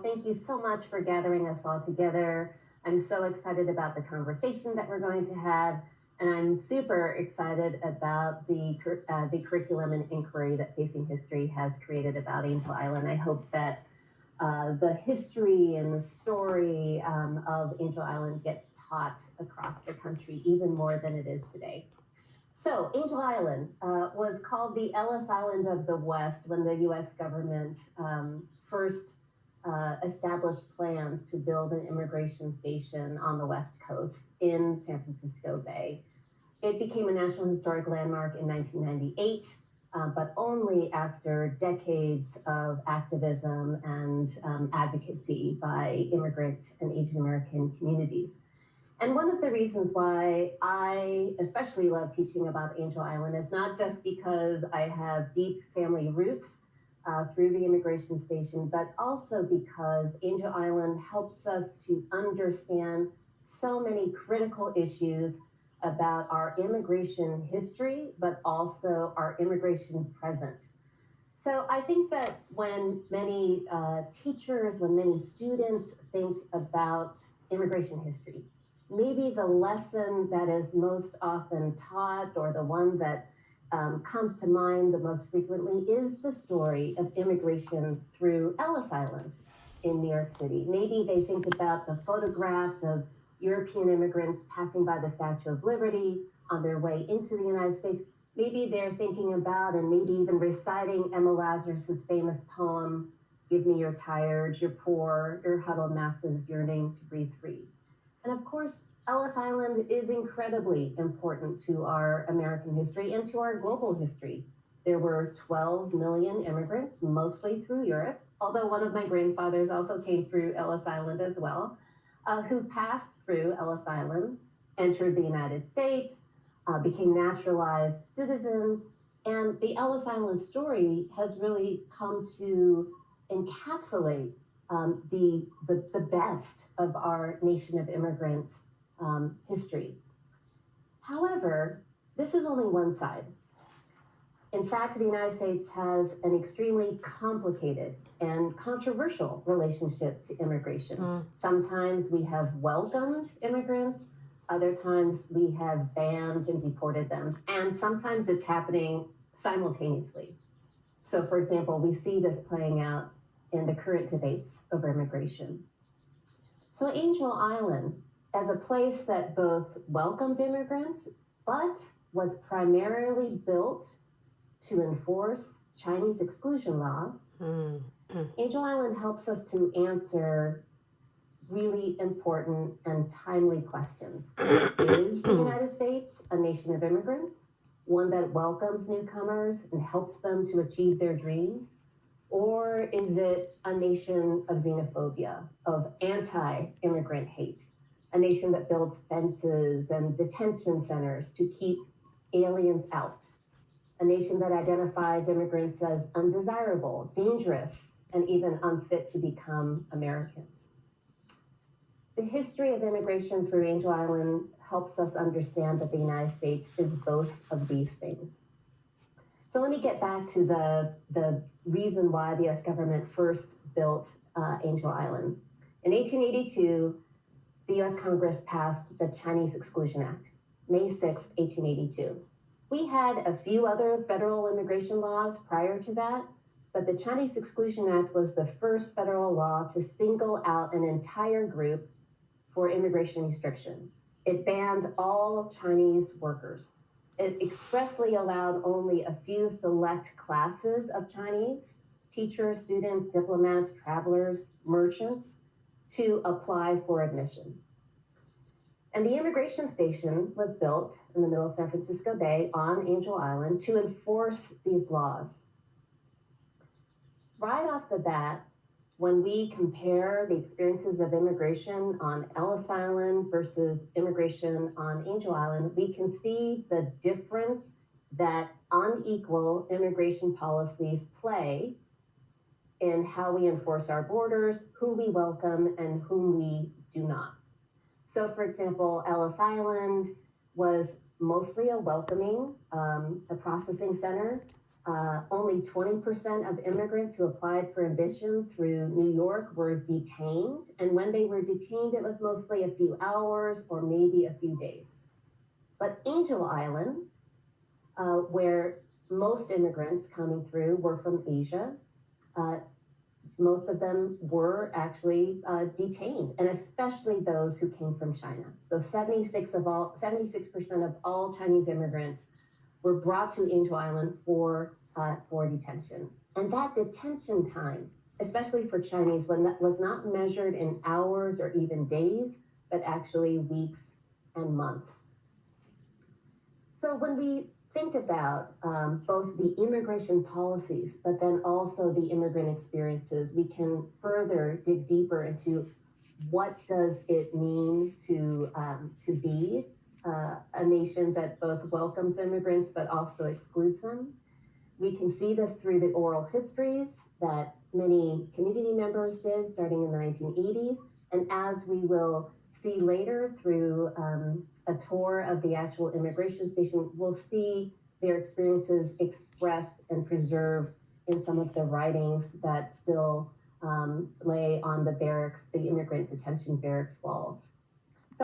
Thank you so much for gathering us all together. I'm so excited about the conversation that we're going to have, and I'm super excited about the curriculum and inquiry that Facing History has created about Angel Island. I hope that the history and the story of Angel Island gets taught across the country even more than it is today. So, Angel Island was called the Ellis Island of the West when the US government first established plans to build an immigration station on the West Coast in San Francisco Bay. It became a National Historic Landmark in 1998, but only after decades of activism and advocacy by immigrant and Asian American communities. And one of the reasons why I especially love teaching about Angel Island is not just because I have deep family roots through the immigration station, but also because Angel Island helps us to understand so many critical issues about our immigration history, but also our immigration present. So I think that when many teachers, when many students think about immigration history, maybe the lesson that is most often taught or the one that comes to mind the most frequently is the story of immigration through Ellis Island in New York City. Maybe they think about the photographs of European immigrants passing by the Statue of Liberty on their way into the United States. Maybe they're thinking about and maybe even reciting Emma Lazarus's famous poem, "Give me your tired, your poor, your huddled masses yearning to breathe free." And of course, Ellis Island is incredibly important to our American history and to our global history. There were 12 million immigrants, mostly through Europe, although one of my grandfathers also came through Ellis Island as well, who passed through Ellis Island, entered the United States, became naturalized citizens, and the Ellis Island story has really come to encapsulate the best of our nation of immigrants history. However, this is only one side. In fact, the United States has an extremely complicated and controversial relationship to immigration. Sometimes we have welcomed immigrants, other times we have banned and deported them, and sometimes it's happening simultaneously. So, for example, we see this playing out in the current debates over immigration. So, Angel Island, as a place that both welcomed immigrants, but was primarily built to enforce Chinese exclusion laws, Angel Island helps us to answer really important and timely questions. Is the United States a nation of immigrants, one that welcomes newcomers and helps them to achieve their dreams? Or is it a nation of xenophobia, of anti-immigrant hate, a nation that builds fences and detention centers to keep aliens out, a nation that identifies immigrants as undesirable, dangerous, and even unfit to become Americans? The history of immigration through Angel Island helps us understand that the United States is both of these things. So let me get back to the reason why the US government first built Angel Island. In 1882, the US Congress passed the Chinese Exclusion Act, May 6, 1882. We had a few other federal immigration laws prior to that, but the Chinese Exclusion Act was the first federal law to single out an entire group for immigration restriction. It banned all Chinese workers. It expressly allowed only a few select classes of Chinese, teachers, students, diplomats, travelers, merchants, to apply for admission. And the immigration station was built in the middle of San Francisco Bay on Angel Island to enforce these laws. Right off the bat, when we compare the experiences of immigration on Ellis Island versus immigration on Angel Island, we can see the difference that unequal immigration policies play in how we enforce our borders, who we welcome, and whom we do not. So, for example, Ellis Island was mostly a welcoming, a processing center. Only 20% of immigrants who applied for admission through New York were detained. And when they were detained, it was mostly a few hours or maybe a few days. But Angel Island, where most immigrants coming through were from Asia, most of them were actually detained, and especially those who came from China. So 76% of all Chinese immigrants were brought to Angel Island for detention. And that detention time, especially for Chinese, was not measured in hours or even days, but actually weeks and months. So when we think about both the immigration policies, but then also the immigrant experiences, we can further dig deeper into what does it mean to be a nation that both welcomes immigrants but also excludes them. We can see this through the oral histories that many community members did starting in the 1980s, and as we will see later through a tour of the actual immigration station, we'll see their experiences expressed and preserved in some of the writings that still lay on the barracks, the immigrant detention barracks walls.